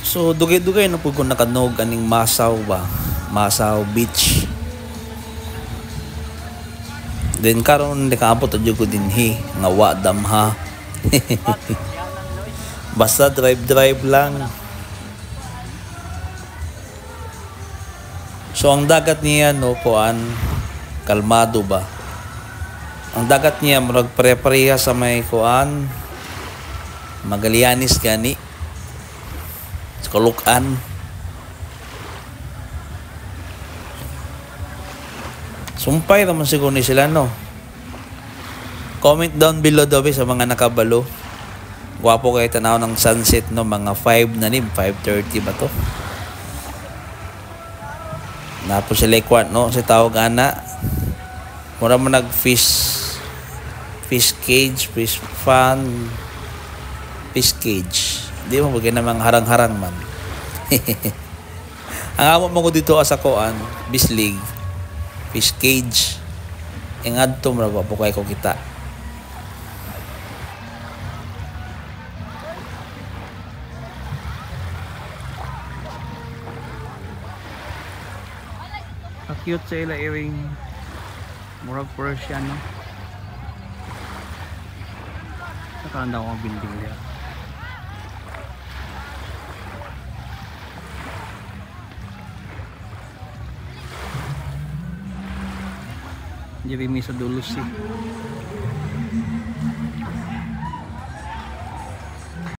So dugay-dugay na po kung nakanog aning Masaw ba, Masaw Beach. Then karon nakaabot adyo ko dinhi nga wa damha. Basta drive lang. So ang dagat niya no kuan kalmado ba. Ang dagat niya murag pare-pareha sa may kuan Magallanes gani. Sa Caloocan. Sumpay naman siguro ni sila no. Comment down below daw sa mga nakabalo. Gwapo kayo tanaw ng sunset no, mga 5 na nim, 5:30 ba to? Napo si Lekwan no, si tawag ana. Mura mo fish cage, fish fan, fish cage. Di mo bagay namang harang-harang man. Ang amo mo ko dito sa koan, Bislig, fish cage. Ingad to mura po kay ko kita. Cute sa ila iring murag Persian no. Nakanda ko ang building niya. Jadi mi sa dulo si